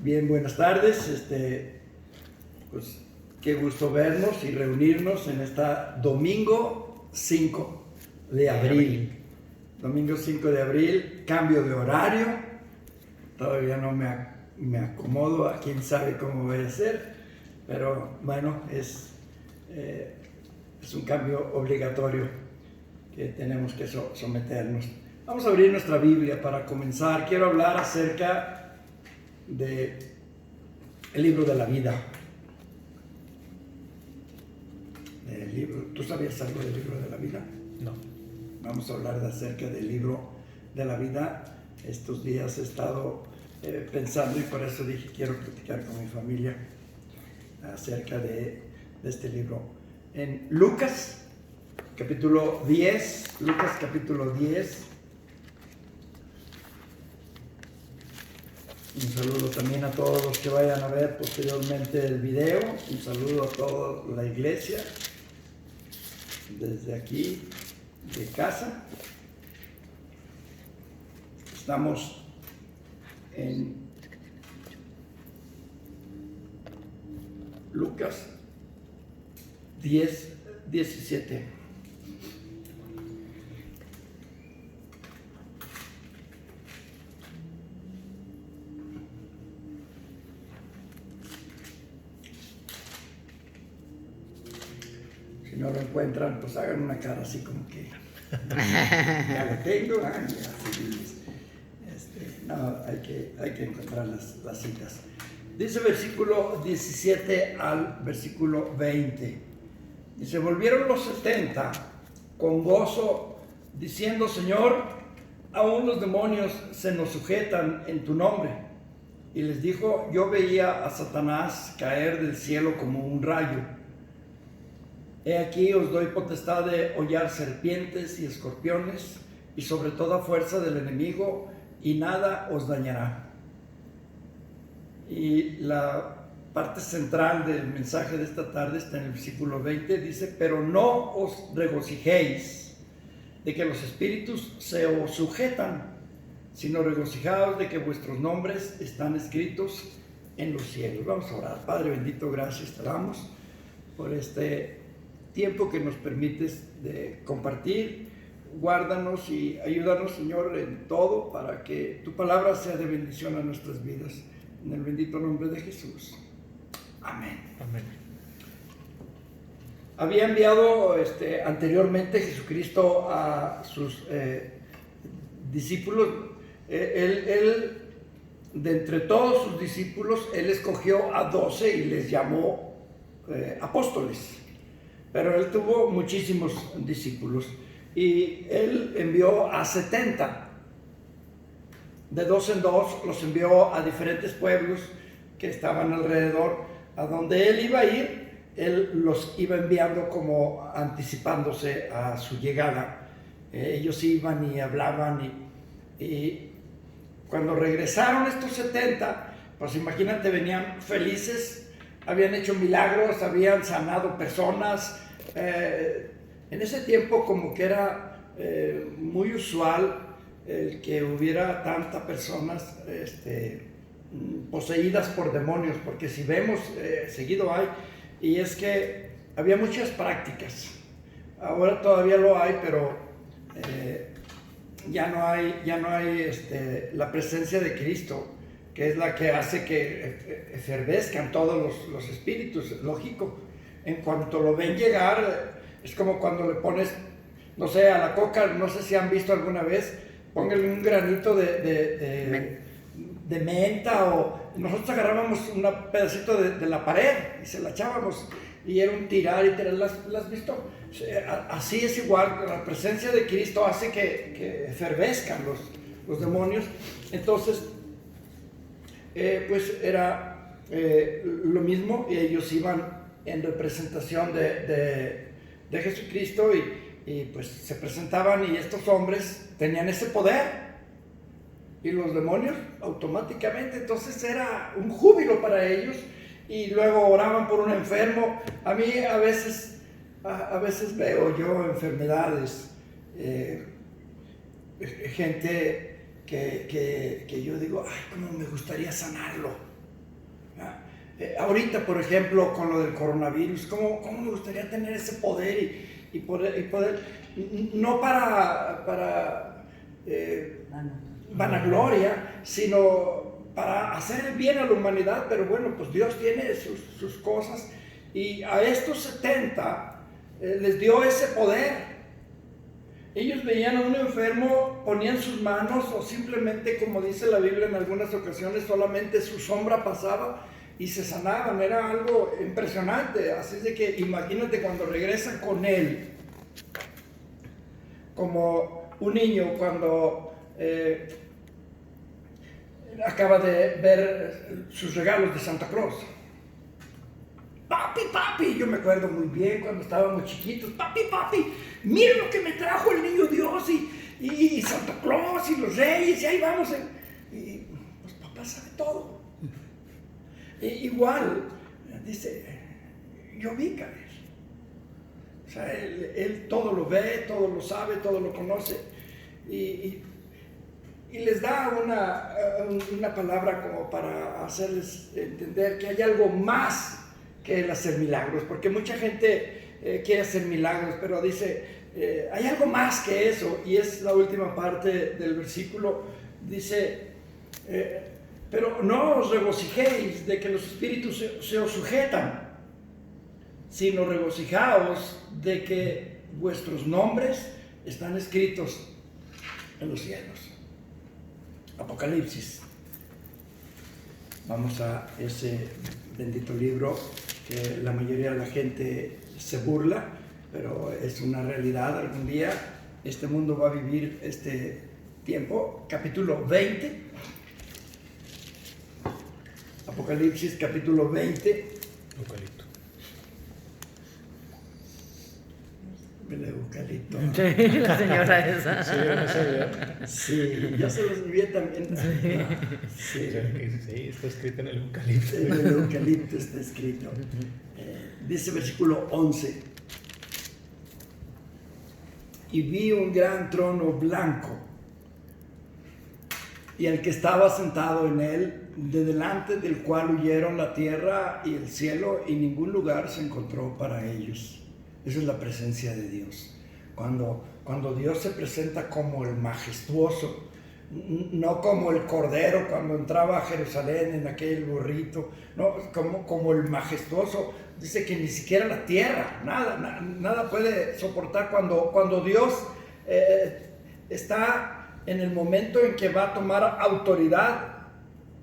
Bien, buenas tardes. Pues qué gusto vernos y reunirnos en esta domingo 5 de abril. Domingo 5 de abril, cambio de horario. Todavía no me acomodo, a quién sabe cómo voy a hacer, pero bueno, es un cambio obligatorio que tenemos que someternos. Vamos a abrir nuestra Biblia para comenzar. Quiero hablar acerca del libro de la vida. ¿Tú sabías algo del libro de la vida? No. Vamos a hablar acerca del libro de la vida. Estos días he estado pensando y por eso dije quiero platicar con mi familia acerca de este libro. En Lucas capítulo 10, un saludo también a todos los que vayan a ver posteriormente el video. Un saludo a toda la iglesia desde aquí de casa. Estamos en Lucas 10, 17. Si no lo encuentran, pues hagan una cara así como que ya lo tengo. No, hay que encontrar las citas. Dice versículo 17 al versículo 20. Dice: volvieron los 70 con gozo, diciendo: Señor, aún los demonios se nos sujetan en tu nombre. Y les dijo: yo veía a Satanás caer del cielo como un rayo. He aquí os doy potestad de hollar serpientes y escorpiones, y sobre toda fuerza del enemigo, y nada os dañará. Y la parte central del mensaje de esta tarde está en el versículo 20, dice: pero no os regocijéis de que los espíritus se os sujetan, sino regocijaos de que vuestros nombres están escritos en los cielos. Vamos a orar. Padre bendito, gracias te damos por este tiempo que nos permites de compartir. Guárdanos y ayúdanos, Señor, en todo, para que tu palabra sea de bendición a nuestras vidas. En el bendito nombre de Jesús. Amén. Amén. Había enviado anteriormente Jesucristo a sus discípulos. Él, de entre todos sus discípulos, Él escogió a 12 y les llamó apóstoles. Pero Él tuvo muchísimos discípulos. Y Él envió a 70. De dos en dos los envió a diferentes pueblos que estaban alrededor. A donde Él iba a ir, Él los iba enviando como anticipándose a su llegada. Ellos iban y hablaban y cuando regresaron estos 70, pues imagínate, venían felices, habían hecho milagros, habían sanado personas. En ese tiempo como que era muy usual el que hubiera tantas personas poseídas por demonios, porque si vemos, seguido hay, y es que había muchas prácticas. Ahora todavía lo hay, pero ya no hay la presencia de Cristo, que es la que hace que efervescan todos los espíritus. Lógico, en cuanto lo ven llegar, es como cuando le pones, no sé, a la coca, no sé si han visto alguna vez, pónganle un granito de menta, o nosotros agarrábamos un pedacito de la pared y se la echábamos, y era un tirar y tirar. ¿Las has visto? Así es igual, la presencia de Cristo hace que efervescan los demonios. Entonces, pues era lo mismo, y ellos iban en representación de Jesucristo y pues se presentaban, y estos hombres tenían ese poder, y los demonios automáticamente, entonces era un júbilo para ellos. Y luego oraban por un enfermo. A mí a veces veo yo enfermedades, gente que yo digo: ay, cómo me gustaría sanarlo. Ahorita, por ejemplo, con lo del coronavirus, ¿cómo me gustaría tener ese poder y poder no para vanagloria, sino para hacer el bien a la humanidad? Pero bueno, pues Dios tiene sus cosas, y a estos 70 les dio ese poder. Ellos veían a un enfermo, ponían sus manos, o simplemente, como dice la Biblia en algunas ocasiones, solamente su sombra pasaba y se sanaban. Era algo impresionante. Así es de que imagínate cuando regresan con él, como un niño cuando acaba de ver sus regalos de Santa Claus. Papi, papi, yo me acuerdo muy bien cuando estábamos chiquitos. Papi, papi, mira lo que me trajo el niño Dios y Santa Claus y los reyes, y ahí vamos. Y pues papá sabe todo. Igual, dice, yo vi caer. O sea, él todo lo ve, todo lo sabe, todo lo conoce. Y les da una palabra como para hacerles entender que hay algo más que el hacer milagros, porque mucha gente quiere hacer milagros, pero dice, hay algo más que eso, y es la última parte del versículo. Dice, pero no os regocijéis de que los espíritus se os sujetan, sino regocijaos de que vuestros nombres están escritos en los cielos. Apocalipsis. Vamos a ese bendito libro que la mayoría de la gente se burla, pero es una realidad. Algún día este mundo va a vivir este tiempo. Capítulo 20. Apocalipsis capítulo 20. Eucalipto. El eucalipto. Sí, la señora esa. Sí, yo no sabía. Sí, yo se los envié también. Sí. Sí, está escrito en el eucalipto. En el eucalipto está escrito. Dice versículo 11. Y vi un gran trono blanco, y el que estaba sentado en él, de delante del cual huyeron la tierra y el cielo, y ningún lugar se encontró para ellos. Esa es la presencia de Dios. Cuando Dios se presenta como el majestuoso, no como el cordero cuando entraba a Jerusalén en aquel burrito, no, como el majestuoso. Dice que ni siquiera la tierra, nada puede soportar cuando Dios está en el momento en que va a tomar autoridad.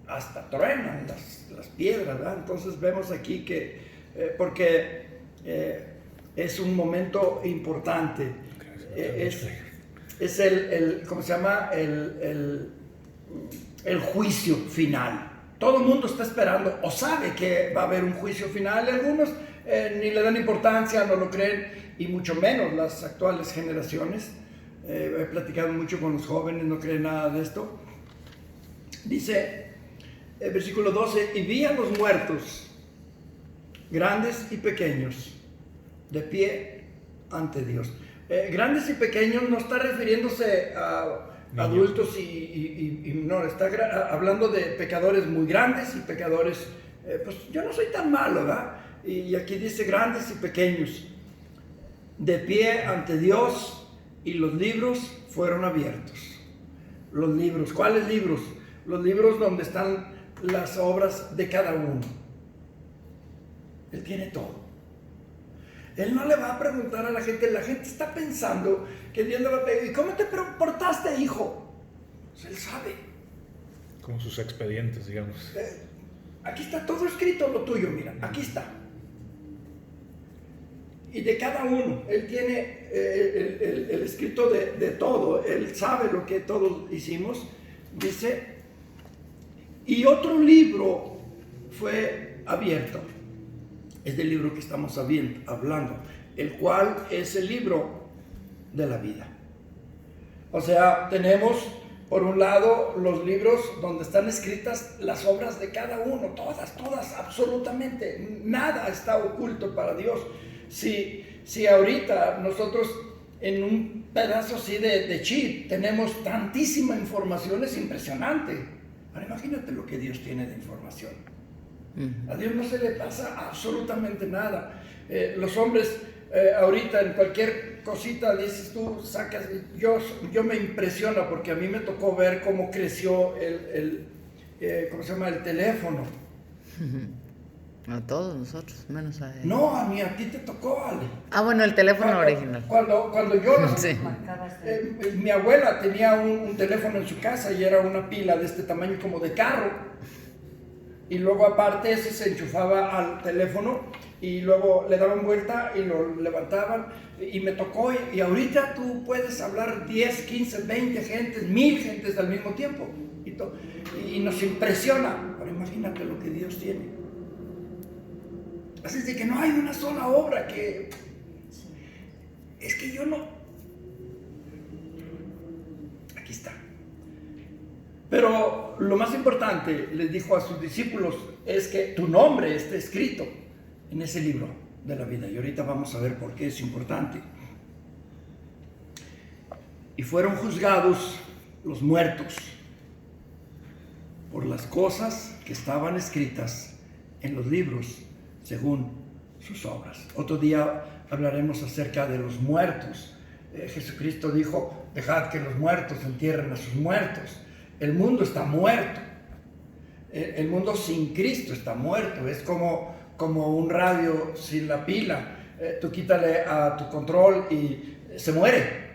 Hasta truenan las piedras, ¿verdad? Entonces vemos aquí que porque es un momento importante. Es el ¿cómo se llama? El juicio final. Todo el mundo está esperando o sabe que va a haber un juicio final. Algunos ni le dan importancia, no lo creen, y mucho menos las actuales generaciones. He platicado mucho con los jóvenes, no creen nada de esto. Dice, versículo 12, y vi a los muertos, grandes y pequeños, de pie ante Dios. Grandes y pequeños no está refiriéndose a adultos y no, está hablando de pecadores muy grandes y pecadores, pues yo no soy tan malo, ¿verdad? Y aquí dice grandes y pequeños, de pie ante Dios, y los libros fueron abiertos. Los libros, ¿cuáles libros? Los libros donde están las obras de cada uno. Él tiene todo. Él no le va a preguntar a la gente está pensando que Dios le va a pedir, ¿y cómo te portaste, hijo? Pues él sabe. Como sus expedientes, digamos. Aquí está todo escrito, lo tuyo, mira, aquí está. Y de cada uno, él tiene el escrito de todo, él sabe lo que todos hicimos, dice, y otro libro fue abierto. Es del libro que estamos hablando, el cual es el libro de la vida. O sea, tenemos por un lado los libros donde están escritas las obras de cada uno, todas, absolutamente, nada está oculto para Dios. Si ahorita nosotros en un pedazo así de chip tenemos tantísima información, es impresionante. Ahora imagínate lo que Dios tiene de información. A Dios no se le pasa absolutamente nada. Los hombres ahorita en cualquier cosita dices tú, sacas, yo me impresiona porque a mí me tocó ver cómo creció ¿cómo se llama? El teléfono. A todos nosotros, menos a él. No, a ti te tocó, Ale. Ah, bueno, el teléfono original. Cuando yo, Sí. mi abuela tenía un teléfono en su casa y era una pila de este tamaño como de carro. Y luego aparte ese se enchufaba al teléfono y luego le daban vuelta y lo levantaban y me tocó. Y ahorita tú puedes hablar 10, 15, 20 gentes, 1000 gentes al mismo tiempo. Y nos impresiona. Pero imagínate lo que Dios tiene. Así es de que no hay una sola obra que... Es que yo no... Aquí está. Pero lo más importante, les dijo a sus discípulos, es que tu nombre esté escrito en ese libro de la vida. Y ahorita vamos a ver por qué es importante. Y fueron juzgados los muertos por las cosas que estaban escritas en los libros según sus obras. Otro día hablaremos acerca de los muertos. Jesucristo dijo, dejad que los muertos entierren a sus muertos. El mundo está muerto. El mundo sin Cristo está muerto. Es como un radio sin la pila. Tú quítale a tu control y se muere.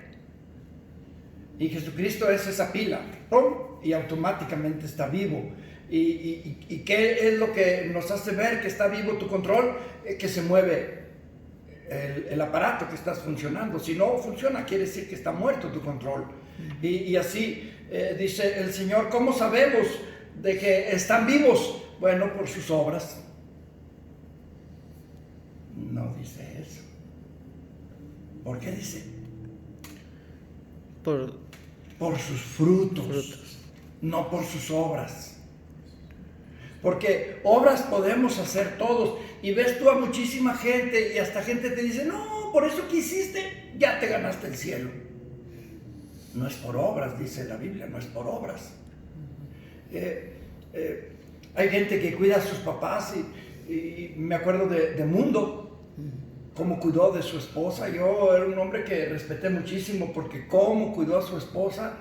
Y Jesucristo es esa pila. ¡Pum! Y automáticamente está vivo. ¿Y qué es lo que nos hace ver que está vivo tu control? Que se mueve el aparato que estás funcionando. Si no funciona, quiere decir que está muerto tu control. Y así dice el Señor, ¿cómo sabemos de que están vivos? Bueno, por sus obras. No dice eso. ¿Por qué dice? Por sus frutos, no por sus obras. Porque obras podemos hacer todos. Y ves tú a muchísima gente y hasta gente te dice, no, por eso que hiciste, ya te ganaste el cielo. No es por obras, dice la Biblia, no es por obras. Hay gente que cuida a sus papás y me acuerdo de Mundo, cómo cuidó de su esposa. Yo era un hombre que respeté muchísimo porque cómo cuidó a su esposa,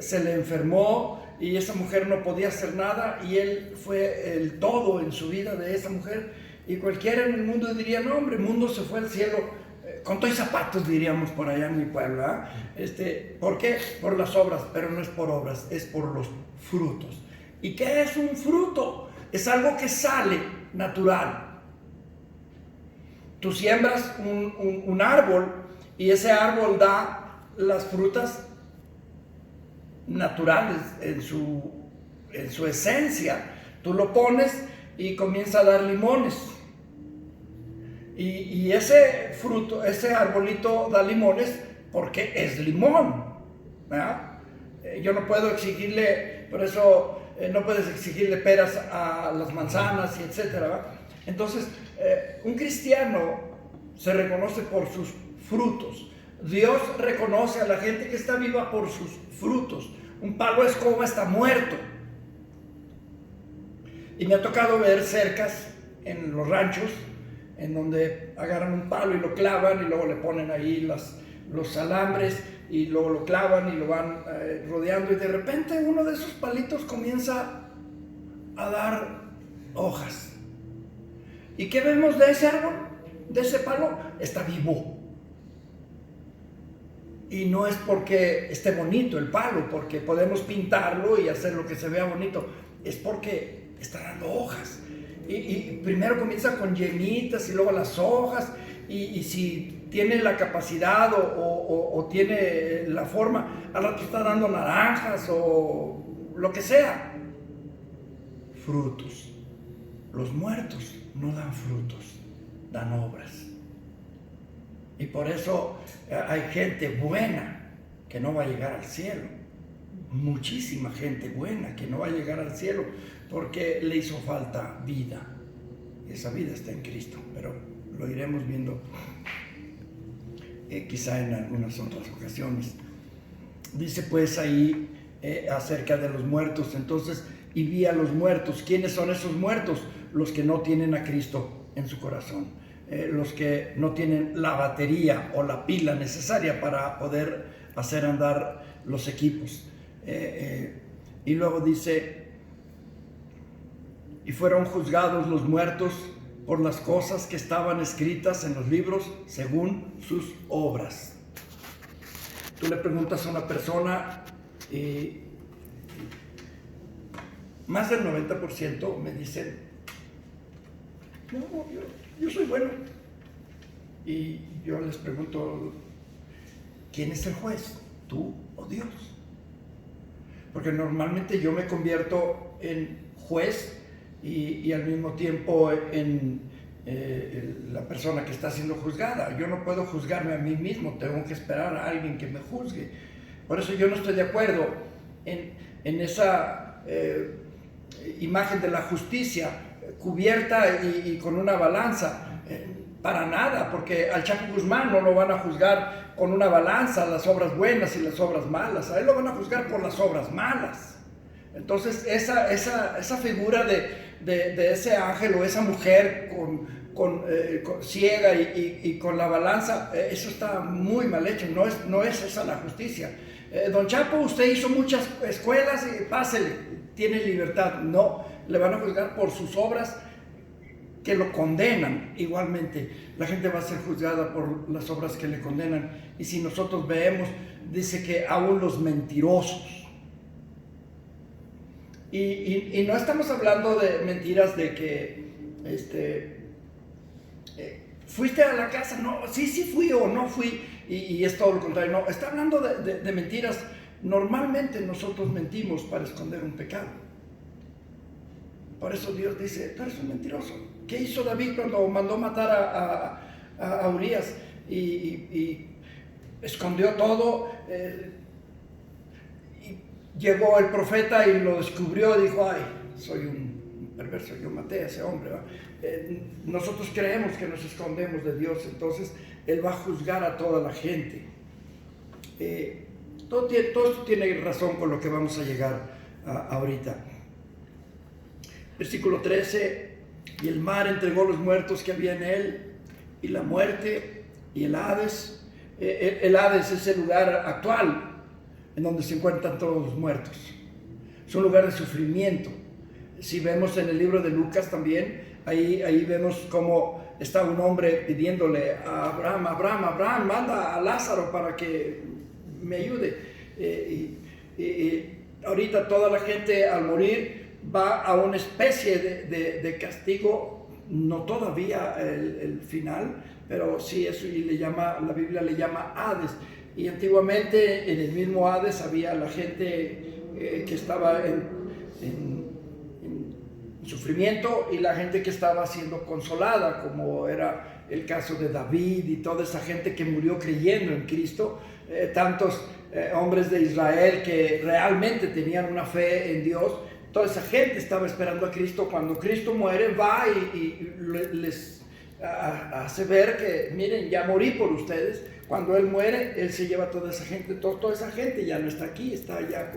se le enfermó y esa mujer no podía hacer nada y él fue el todo en su vida de esa mujer. Y cualquiera en el mundo diría, no hombre, Mundo se fue al cielo con todos zapatos, diríamos por allá en mi pueblo. ¿Por qué? Por las obras, pero no es por obras, es por los frutos. ¿Y qué es un fruto? Es algo que sale natural. Tú siembras un árbol y ese árbol da las frutas naturales en su esencia. Tú lo pones y comienza a dar limones. Y ese fruto, ese arbolito da limones porque es limón, ¿verdad? Yo no puedo exigirle, por eso no puedes exigirle peras a las manzanas y etcétera, ¿verdad? Entonces, un cristiano se reconoce por sus frutos. Dios reconoce a la gente que está viva por sus frutos. Un palo de escoba está muerto. Y me ha tocado ver cercas en los ranchos, en donde agarran un palo y lo clavan y luego le ponen ahí los alambres y luego lo clavan y lo van rodeando y de repente uno de esos palitos comienza a dar hojas. ¿Y qué vemos de ese árbol? De ese palo, está vivo. Y no es porque esté bonito el palo, porque podemos pintarlo y hacer lo que se vea bonito, es porque está dando hojas. Y primero comienza con yemitas y luego las hojas, y si tiene la capacidad o tiene la forma, al rato está dando naranjas o lo que sea. Frutos. Los muertos no dan frutos, dan obras. Y por eso hay gente buena que no va a llegar al cielo. Muchísima gente buena que no va a llegar al cielo porque le hizo falta vida. Y esa vida está en Cristo, pero lo iremos viendo quizá en algunas otras ocasiones. Dice pues ahí acerca de los muertos. Entonces, y vi a los muertos. ¿Quiénes son esos muertos? Los que no tienen a Cristo en su corazón, los que no tienen la batería o la pila necesaria para poder hacer andar los equipos. Y luego dice, y fueron juzgados los muertos por las cosas que estaban escritas en los libros según sus obras. Tú le preguntas a una persona y más del 90% me dicen, no, yo soy bueno. Y yo les pregunto, ¿quién es el juez? ¿Tú o Dios? Porque normalmente yo me convierto en juez y al mismo tiempo en la persona que está siendo juzgada. Yo no puedo juzgarme a mí mismo, tengo que esperar a alguien que me juzgue. Por eso yo no estoy de acuerdo en esa imagen de la justicia cubierta y con una balanza. Para nada, porque al Chapo Guzmán no lo van a juzgar con una balanza, las obras buenas y las obras malas. A él lo van a juzgar por las obras malas. Entonces esa figura de ese ángel o esa mujer con ciega y con la balanza, eso está muy mal hecho, no es esa la justicia. Don Chapo, usted hizo muchas escuelas y pásele, tiene libertad. No, le van a juzgar por sus obras que lo condenan. Igualmente, la gente va a ser juzgada por las obras que le condenan. Y si nosotros vemos, dice que aún los mentirosos. Y no estamos hablando de mentiras de que fuiste a la casa, no, sí fui o no fui, y es todo lo contrario. No, está hablando de mentiras. Normalmente nosotros mentimos para esconder un pecado. Por eso Dios dice, tú eres un mentiroso. ¿Qué hizo David cuando mandó matar a Urías? Y escondió todo. Y llegó el profeta y lo descubrió y dijo, ay, soy un perverso, yo maté a ese hombre. Nosotros creemos que nos escondemos de Dios, entonces Él va a juzgar a toda la gente. Todo esto tiene razón con lo que vamos a llegar ahorita. Versículo 13, y el mar entregó los muertos que había en él, y la muerte y el Hades. El Hades es el lugar actual en donde se encuentran todos los muertos. Es un lugar de sufrimiento. Si vemos en el libro de Lucas también, ahí vemos cómo está un hombre pidiéndole a Abraham, manda a Lázaro para que me ayude. Y ahorita toda la gente al morir va a una especie de castigo, no todavía el final, pero sí eso, y la Biblia le llama Hades. Y antiguamente en el mismo Hades había la gente que estaba en sufrimiento y la gente que estaba siendo consolada, como era el caso de David y toda esa gente que murió creyendo en Cristo, tantos hombres de Israel que realmente tenían una fe en Dios. Toda esa gente estaba esperando a Cristo. Cuando Cristo muere, va y les hace ver que, miren, ya morí por ustedes. Cuando Él muere, Él se lleva a toda esa gente. Toda esa gente ya no está aquí, está ya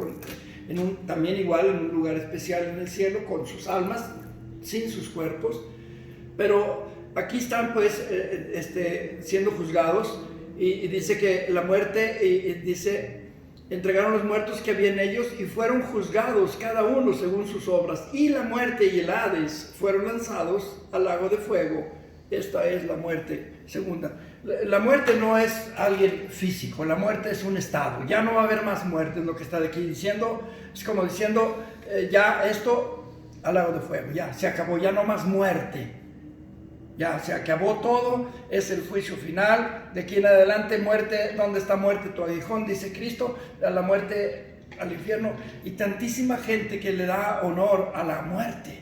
también igual en un lugar especial en el cielo, con sus almas, sin sus cuerpos. Pero aquí están pues siendo juzgados, y dice que la muerte, dice, entregaron los muertos que había en ellos y fueron juzgados cada uno según sus obras, y la muerte y el Hades fueron lanzados al lago de fuego. Esta es la muerte segunda. La muerte no es alguien físico, la muerte es un estado. Ya no va a haber más muerte, es lo que está de aquí diciendo. Es como diciendo, ya esto al lago de fuego, ya se acabó, ya no más muerte. Ya se acabó todo, es el juicio final. De aquí en adelante, muerte, ¿dónde está muerte tu aguijón? Dice Cristo, a la muerte, al infierno. Y tantísima gente que le da honor a la muerte,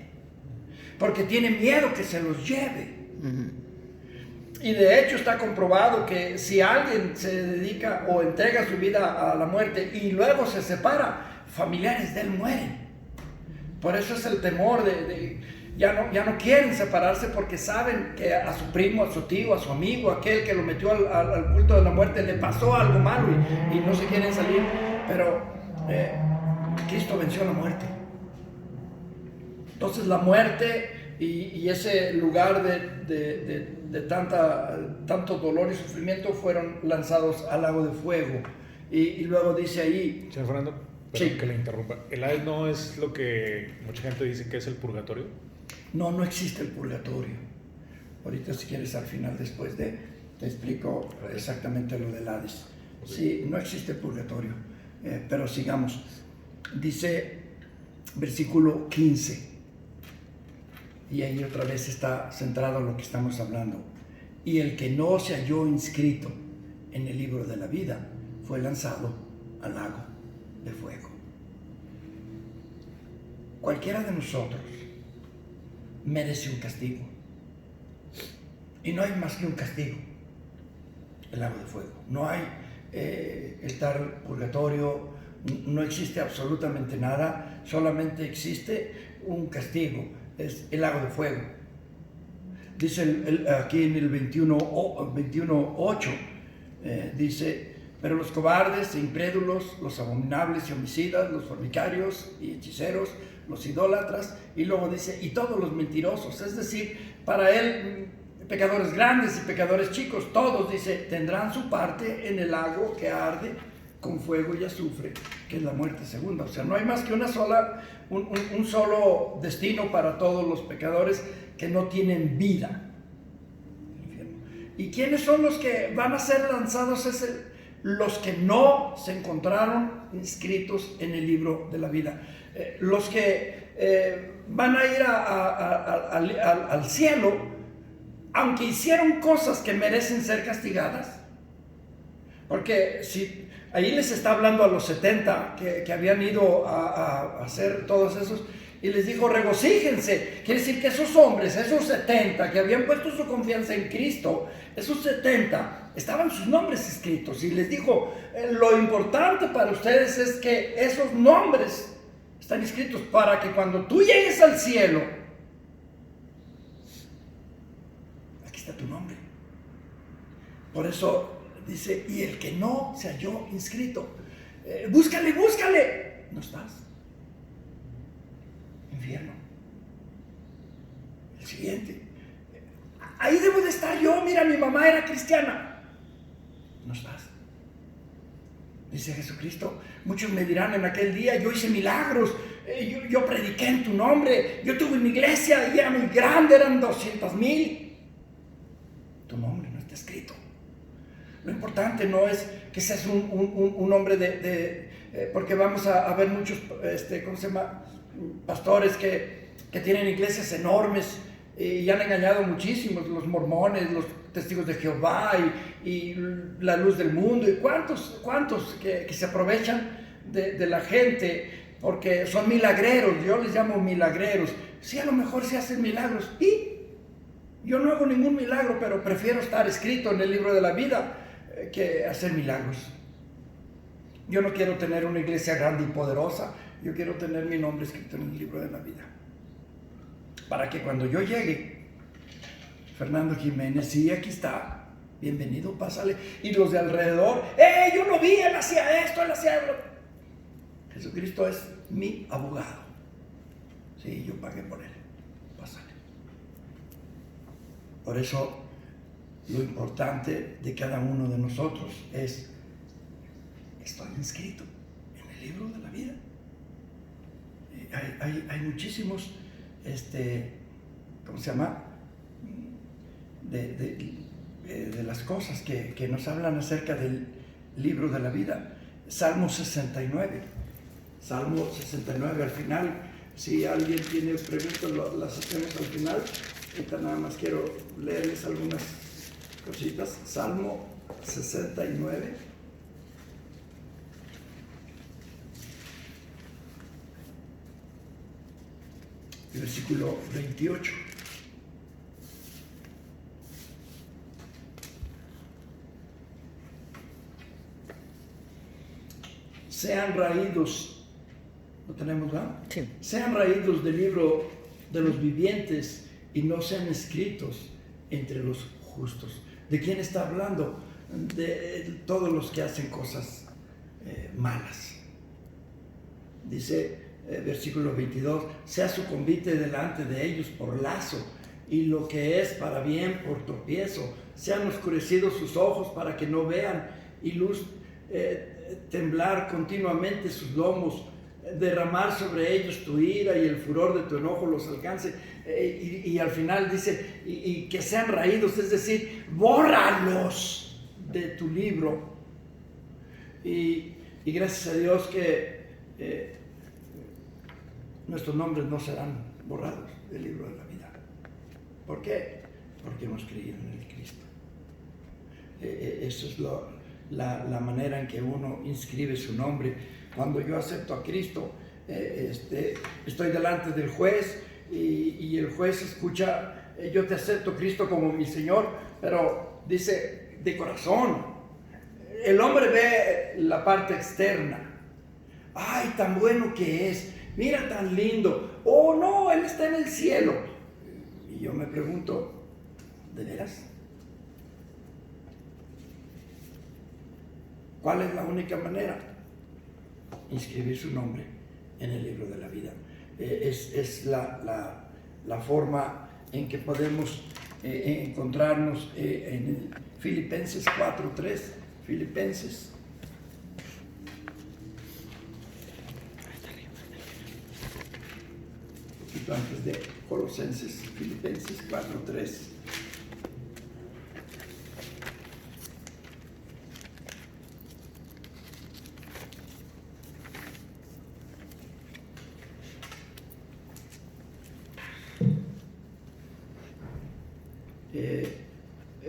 porque tiene miedo que se los lleve. Y de hecho está comprobado que si alguien se dedica o entrega su vida a la muerte y luego se separa, familiares de él mueren. Por eso es el temor ya no quieren separarse, porque saben que a su primo, a su tío, a su amigo, aquel que lo metió al culto de la muerte, le pasó algo malo y no se quieren salir. Pero Cristo venció la muerte. Entonces la muerte y ese lugar de tanto dolor y sufrimiento fueron lanzados al lago de fuego. Y luego dice ahí... Señor Fernando, Sí. que le interrumpa. ¿El Hades no es lo que mucha gente dice que es el purgatorio? No existe el purgatorio. Ahorita si quieres al final después te explico exactamente lo del Hades. Sí, no existe el purgatorio. Pero sigamos. Dice versículo 15. Y ahí otra vez está centrado en lo que estamos hablando. Y el que no se halló inscrito en el libro de la vida fue lanzado al lago de fuego. Cualquiera de nosotros merece un castigo. Y no hay más que un castigo: el lago de fuego. No hay el tal purgatorio, no existe absolutamente nada, solamente existe un castigo, es el lago de fuego. Dice aquí en el 21:8, dice: pero los cobardes e incrédulos, los abominables y homicidas, los fornicarios y hechiceros, los idólatras, y luego dice, y todos los mentirosos, es decir, para él, pecadores grandes y pecadores chicos, todos, dice, tendrán su parte en el lago que arde con fuego y azufre, que es la muerte segunda. O sea, no hay más que un solo destino para todos los pecadores que no tienen vida. ¿Y quiénes son los que van a ser lanzados? Los que no se encontraron inscritos en el libro de la vida. Los que van a ir al cielo, aunque hicieron cosas que merecen ser castigadas. Porque si ahí les está hablando a los 70 que habían ido a hacer todos esos, y les dijo: regocíjense. Quiere decir que esos hombres, esos 70 que habían puesto su confianza en Cristo, esos 70 estaban sus nombres escritos, y les dijo: lo importante para ustedes es que esos nombres están escritos para que cuando tú llegues al cielo, aquí está tu nombre. Por eso dice: y el que no se halló inscrito, búscale, no estás. Infierno. El siguiente: ahí debo de estar yo, mira, mi mamá era cristiana. No estás. Dice Jesucristo: muchos me dirán en aquel día, yo hice milagros, yo prediqué en tu nombre, yo tuve mi iglesia y era muy grande, eran 200,000. Tu nombre no está escrito. Lo importante no es que seas un hombre porque vamos a ver muchos, ¿cómo se llama?, pastores que tienen iglesias enormes y han engañado muchísimos, los mormones, los testigos de Jehová y la luz del mundo, y cuántos que se aprovechan de la gente porque son milagreros. Yo les llamo milagreros. Sí, a lo mejor se hacen milagros, y yo no hago ningún milagro, pero prefiero estar escrito en el libro de la vida que hacer milagros. Yo no quiero tener una iglesia grande y poderosa, yo quiero tener mi nombre escrito en el libro de la vida, para que cuando yo llegue, Fernando Jiménez, sí, aquí está, bienvenido, pásale, y los de alrededor: yo lo vi, él hacía esto, él hacía esto. Jesucristo es mi abogado, sí, yo pagué por él, pásale. Por eso lo importante de cada uno de nosotros es: estoy inscrito en el libro de la vida. Hay muchísimos, ¿cómo se llama?, de las cosas que nos hablan acerca del libro de la vida. Salmo 69, al final, si alguien tiene preguntas, las hacemos al final. Ahorita nada más quiero leerles algunas cositas. Salmo 69. Versículo 28. Sean raídos, ¿lo tenemos, verdad? Sí. Sean raídos del libro de los vivientes y no sean escritos entre los justos. ¿De quién está hablando? De todos los que hacen cosas malas. Dice: versículo 22, sea su convite delante de ellos por lazo, y lo que es para bien por tropiezo, sean oscurecidos sus ojos para que no vean, y luz temblar continuamente sus lomos, derramar sobre ellos tu ira y el furor de tu enojo los alcance, y al final dice, y que sean raídos, es decir, bórralos de tu libro. Y gracias a Dios que nuestros nombres no serán borrados del libro de la vida. ¿Por qué? Porque hemos creído en el Cristo. Eso es la manera en que uno inscribe su nombre. Cuando yo acepto a Cristo, estoy delante del juez y el juez escucha, yo te acepto, Cristo, como mi Señor, pero dice de corazón. El hombre ve la parte externa. Ay, tan bueno que es. Mira, tan lindo. Oh, no, Él está en el cielo. Y yo me pregunto, ¿de veras? ¿Cuál es la única manera? Inscribir su nombre en el libro de la vida. Es la forma en que podemos encontrarnos en Filipenses 4:3. Filipenses. Un poquito antes de Colosenses, Filipenses 4:3.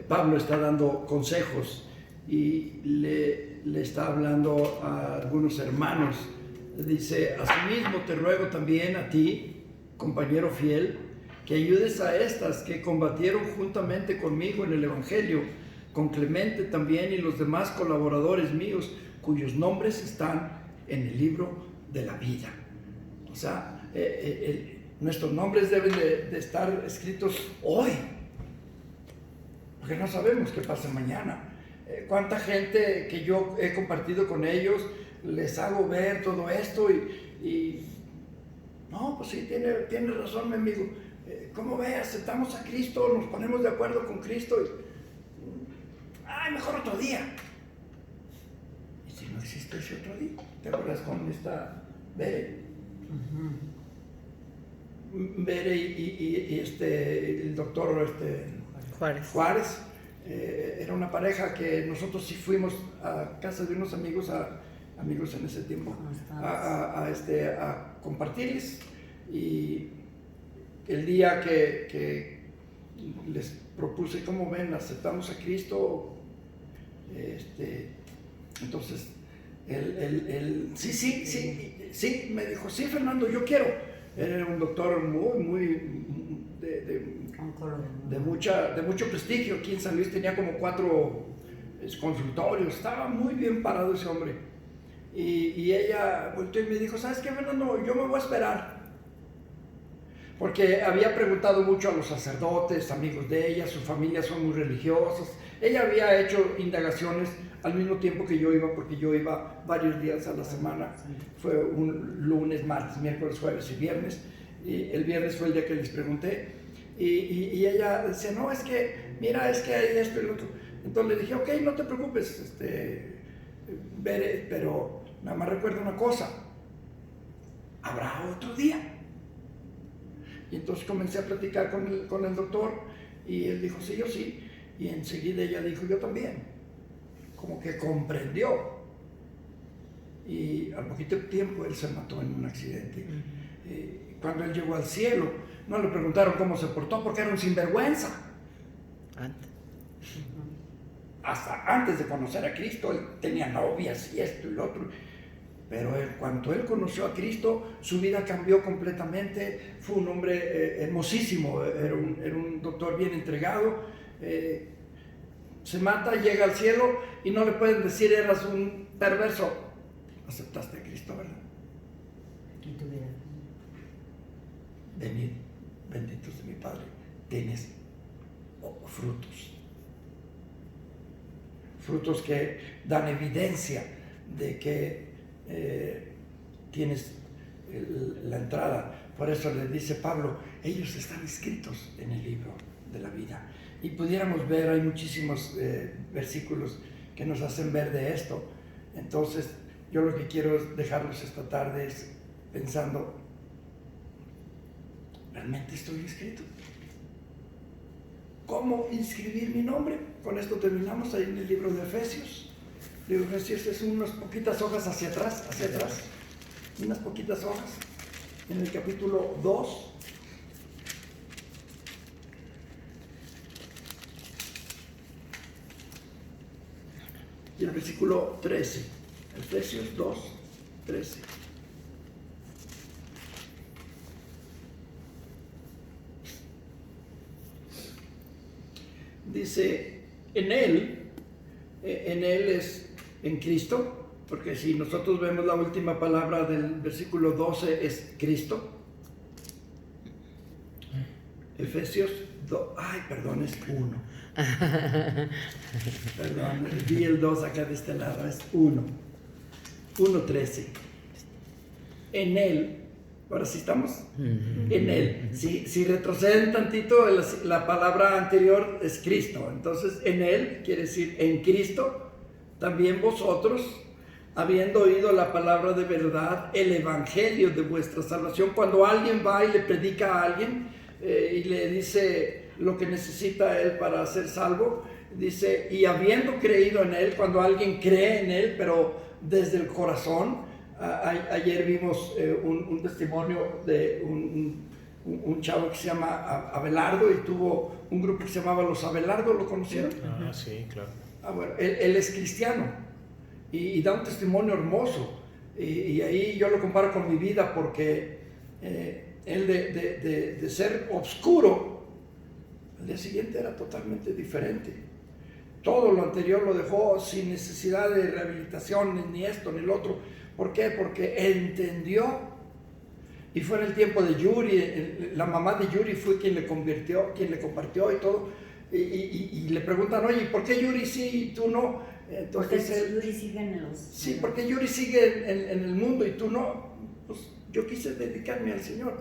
Pablo está dando consejos y le está hablando a algunos hermanos. Dice, asimismo te ruego también a ti, compañero fiel, que ayudes a estas que combatieron juntamente conmigo en el Evangelio, con Clemente también y los demás colaboradores míos, cuyos nombres están en el libro de la vida. O sea, nuestros nombres deben de estar escritos hoy, porque no sabemos qué pasa mañana. Cuánta gente que yo he compartido con ellos, les hago ver todo esto y no, pues sí, tiene razón mi amigo. ¿Cómo ve? Aceptamos a Cristo, nos ponemos de acuerdo con Cristo y mejor otro día. ¿Y si no existe ese otro día? ¿Te acuerdas con esta Bere? Bere y el doctor Juárez. Era una pareja que nosotros sí fuimos a casa de unos amigos, amigos en ese tiempo, a compartirles, y el día que les propuse, ¿cómo ven? ¿Aceptamos a Cristo? Entonces él sí, me dijo, sí, Fernando, yo quiero. Era un doctor muy de mucho prestigio. Aquí en San Luis tenía como 4 consultorios, estaba muy bien parado ese hombre. Y ella volteó y me dijo, ¿sabes qué, Fernando? Yo me voy a esperar. Porque había preguntado mucho a los sacerdotes, amigos de ella, sus familias son muy religiosas. Ella había hecho indagaciones al mismo tiempo que yo iba, porque yo iba varios días a la semana. Fue un lunes, martes, miércoles, jueves y viernes. Y el viernes fue el día que les pregunté. Y ella decía, no, es que, mira, es que hay esto y lo otro. Entonces le dije, ok, no te preocupes, Bere, pero nada más recuerda una cosa, habrá otro día. Y entonces comencé a platicar con el doctor y él dijo, sí, yo sí. Y enseguida ella dijo, yo también. Como que comprendió. Y al poquito tiempo él se mató en un accidente. Cuando él llegó al cielo, no le preguntaron cómo se portó porque era un sinvergüenza. Hasta antes de conocer a Cristo, él tenía novias y esto y lo otro. Pero cuando él conoció a Cristo, su vida cambió completamente. Fue un hombre hermosísimo, era un doctor bien entregado. Se mata, llega al cielo y no le pueden decir, eras un perverso. Aceptaste a Cristo, ¿verdad? ¿Y tu vida? Venid, benditos de mi Padre, tienes frutos. Frutos que dan evidencia de que tienes la entrada. Por eso le dice Pablo, ellos están escritos en el libro de la vida. Y pudiéramos ver, hay muchísimos versículos que nos hacen ver de esto. Entonces, yo lo que quiero es dejarlos esta tarde es pensando, ¿realmente estoy inscrito? ¿Cómo inscribir mi nombre? Con esto terminamos ahí en el libro de Efesios. El libro de Efesios es unas poquitas hojas hacia atrás, unas poquitas hojas. En el capítulo 2. Y el versículo 13. Efesios 2, 13. Dice, en Él es en Cristo, porque si nosotros vemos la última palabra del versículo 12 es Cristo. Efesios 2, perdón, es 1. Perdón, vi el 2 acá de este lado, es 1. 1:13. En Él, ahora sí estamos, en Él. Si retroceden tantito, la palabra anterior es Cristo. Entonces, en Él quiere decir en Cristo, también vosotros, habiendo oído la palabra de verdad, el evangelio de vuestra salvación. Cuando alguien va y le predica a alguien y le dice lo que necesita él para ser salvo, dice, y habiendo creído en él, cuando alguien cree en él, pero desde el corazón. Ayer vimos un testimonio de un chavo que se llama Abelardo y tuvo un grupo que se llamaba Los Abelardo, ¿lo conocieron? Sí, claro. Bueno, él es cristiano y da un testimonio hermoso y ahí yo lo comparo con mi vida porque él de ser oscuro, al día siguiente era totalmente diferente. Todo lo anterior lo dejó sin necesidad de rehabilitación, ni esto ni lo otro. ¿Por qué? Porque entendió. Y fue en el tiempo de Yuri, la mamá de Yuri fue quien le compartió y todo. Y le preguntan, oye, ¿por qué Yuri sí y tú no? Entonces Yuri sigue en los... Sí, porque Yuri sigue en el mundo y tú no. Pues yo quise dedicarme al Señor.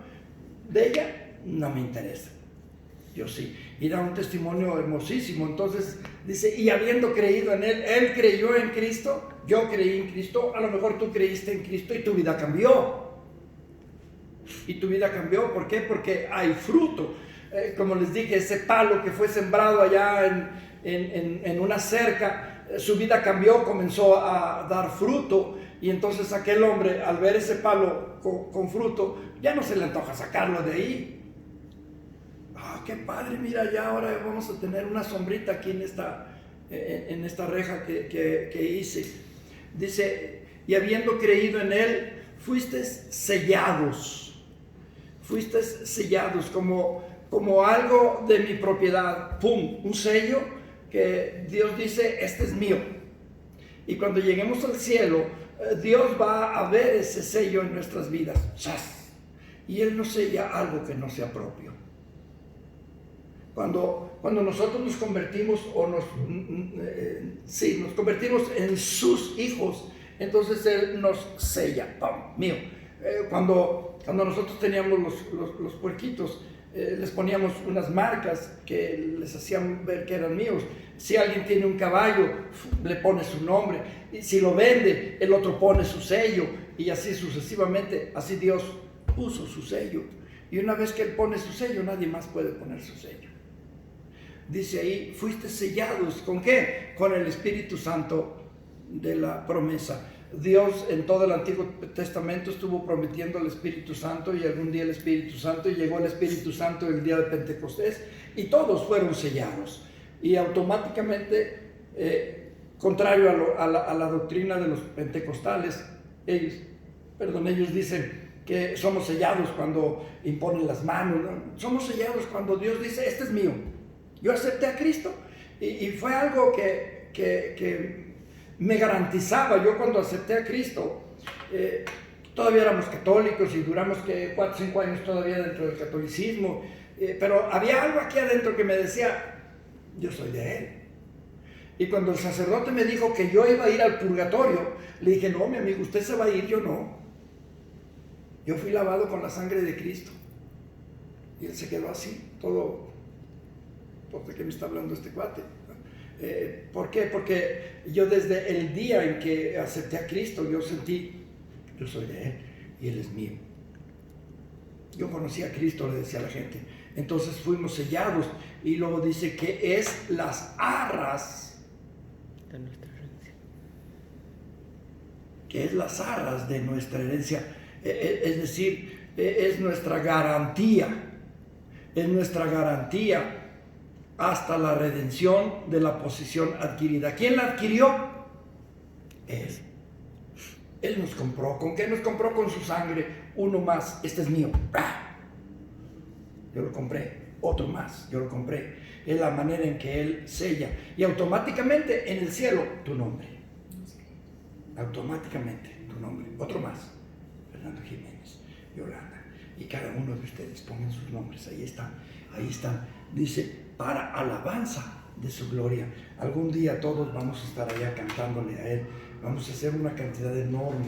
De ella no me interesa. Yo sí. Y da un testimonio hermosísimo. Entonces dice, y habiendo creído en él creyó en Cristo, yo creí en Cristo, a lo mejor tú creíste en Cristo y tu vida cambió. Y tu vida cambió, ¿por qué? Porque hay fruto. Como les dije, ese palo que fue sembrado allá en una cerca, su vida cambió, comenzó a dar fruto. Y entonces aquel hombre, al ver ese palo con fruto, ya no se le antoja sacarlo de ahí. Qué padre, mira, ya ahora vamos a tener una sombrita aquí en esta reja que hice. Dice, y habiendo creído en él, fuisteis sellados como algo de mi propiedad. ¡Pum! Un sello que Dios dice, este es mío. Y cuando lleguemos al cielo, Dios va a ver ese sello en nuestras vidas. ¡Chas! Y Él nos sella algo que no sea propio. Cuando nosotros nos convertimos nos convertimos en sus hijos, entonces Él nos sella, ¡pum! Mío. Cuando nosotros teníamos los puerquitos, les poníamos unas marcas que les hacían ver que eran míos. Si alguien tiene un caballo, le pone su nombre. Y si lo vende, el otro pone su sello. Y así sucesivamente. Así Dios puso su sello. Y una vez que Él pone su sello, nadie más puede poner su sello. Dice ahí, fuiste sellados. ¿Con qué? Con el Espíritu Santo de la promesa. Dios en todo el Antiguo Testamento estuvo prometiendo al Espíritu Santo, y algún día el Espíritu Santo, y llegó el Espíritu Santo el día de Pentecostés, y todos fueron sellados. Y automáticamente, contrario a la doctrina de los pentecostales, ellos dicen que somos sellados cuando imponen las manos, ¿no? Somos sellados cuando Dios dice, este es mío. Yo acepté a Cristo, y fue algo que me garantizaba. Yo cuando acepté a Cristo, todavía éramos católicos y duramos 4 o 5 años todavía dentro del catolicismo, pero había algo aquí adentro que me decía, yo soy de Él. Y cuando el sacerdote me dijo que yo iba a ir al purgatorio, le dije, no, mi amigo, usted se va a ir, yo no. Yo fui lavado con la sangre de Cristo. Y él se quedó así, todo, ¿por qué me está hablando este cuate? ¿Por qué? Porque yo desde el día en que acepté a Cristo, yo sentí, yo soy de Él y Él es mío. Yo conocí a Cristo, le decía a la gente. Entonces fuimos sellados y luego dice que es las arras De nuestra herencia. que es las arras de nuestra herencia, es decir, es nuestra garantía, hasta la redención de la posesión adquirida. ¿Quién la adquirió? Él. Él nos compró. ¿Con qué nos compró? Con su sangre. Uno más, este es mío. ¡Ah! Yo lo compré. Otro más, yo lo compré. Es la manera en que Él sella. Y automáticamente en el cielo, tu nombre. Automáticamente tu nombre. Otro más. Fernando Jiménez, Yolanda. Y cada uno de ustedes pongan sus nombres. Ahí están. Ahí están. Dice, para alabanza de su gloria. Algún día todos vamos a estar allá cantándole a Él. Vamos a hacer una cantidad enorme.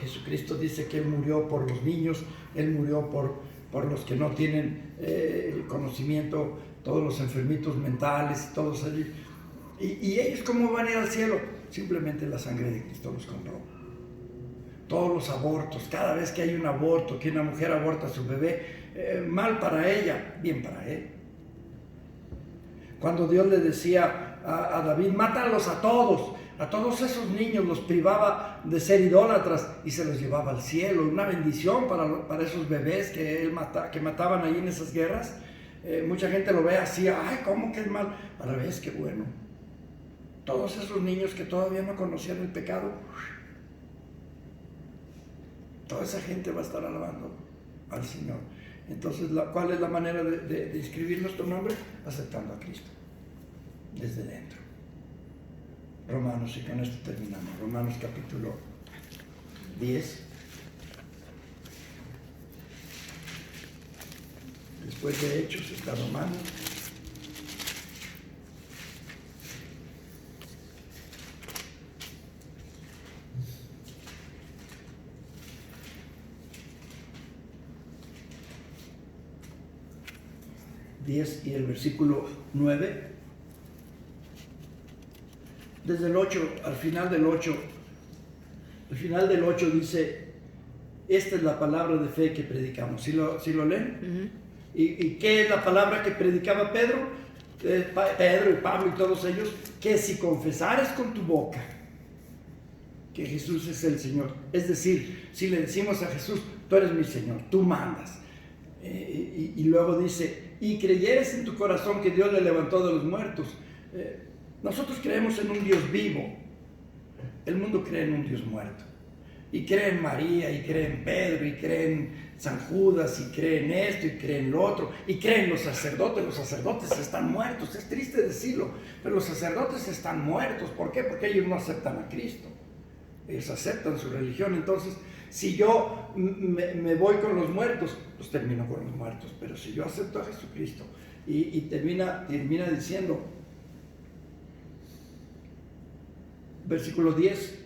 Jesucristo dice que Él murió por los niños. Él murió por los que no tienen el conocimiento, todos los enfermitos mentales, todos allí. ¿Y ellos cómo van a ir al cielo? Simplemente la sangre de Cristo los compró. Todos los abortos, cada vez que hay un aborto, que una mujer aborta a su bebé, mal para ella, bien para él. Cuando Dios le decía a David, mátalos a todos esos niños los privaba de ser idólatras y se los llevaba al cielo. Una bendición para esos bebés que mataban ahí en esas guerras. Mucha gente lo ve así, ay, ¿cómo que es mal? Al revés, qué bueno. Todos esos niños que todavía no conocían el pecado, toda esa gente va a estar alabando al Señor. Entonces, ¿cuál es la manera de inscribir nuestro nombre? Aceptando a Cristo desde dentro. Romanos, y con esto terminamos. Romanos capítulo 10. Después de Hechos está Romanos. Y el versículo 9, desde el 8, al final del 8 dice, esta es la palabra de fe que predicamos. ¿Sí lo leen? Uh-huh. ¿Y qué es la palabra que predicaba Pedro? Pedro y Pablo y todos ellos, que si confesares con tu boca que Jesús es el Señor, es decir, si le decimos a Jesús, tú eres mi Señor, tú mandas, y luego dice, y creyeres en tu corazón que Dios le levantó de los muertos. Nosotros creemos en un Dios vivo. El mundo cree en un Dios muerto. Y cree en María, y cree en Pedro, y cree en San Judas, y cree en esto, y cree en lo otro. Y cree en los sacerdotes. Los sacerdotes están muertos. Es triste decirlo, pero los sacerdotes están muertos. ¿Por qué? Porque ellos no aceptan a Cristo. Ellos aceptan su religión. Entonces, si yo me voy con los muertos, pues termino con los muertos. Pero si yo acepto a Jesucristo y termina diciendo, versículo 10,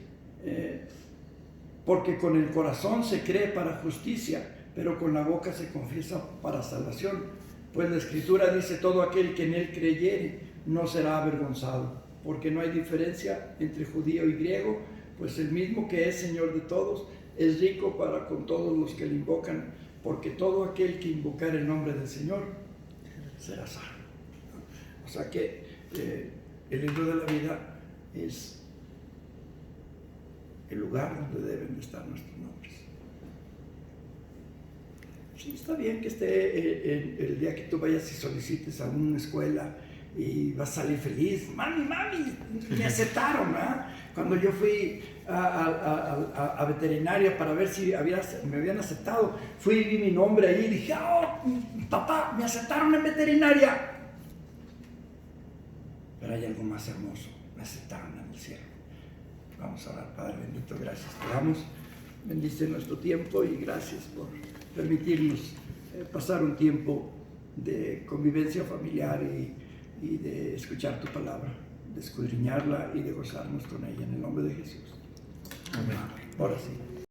porque con el corazón se cree para justicia, pero con la boca se confiesa para salvación. Pues la Escritura dice, todo aquel que en él creyere no será avergonzado, porque no hay diferencia entre judío y griego, pues el mismo que es Señor de todos, es rico para con todos los que le invocan, porque todo aquel que invocar el nombre del Señor será salvo. O sea que el libro de la vida es el lugar donde deben de estar nuestros nombres. Sí, está bien que esté el día que tú vayas y solicites a una escuela y vas a salir feliz. Mami, me aceptaron, ¿verdad? Cuando yo fui a veterinaria para ver si me habían aceptado, fui y vi mi nombre ahí y dije, oh, papá, me aceptaron en veterinaria. Pero hay algo más hermoso, me aceptaron en el cielo. Vamos a orar. Padre bendito, gracias te damos. Bendice nuestro tiempo y gracias por permitirnos pasar un tiempo de convivencia familiar y de escuchar tu palabra, de escudriñarla y de gozarnos con ella. En el nombre de Jesús. Amén. Ahora sí.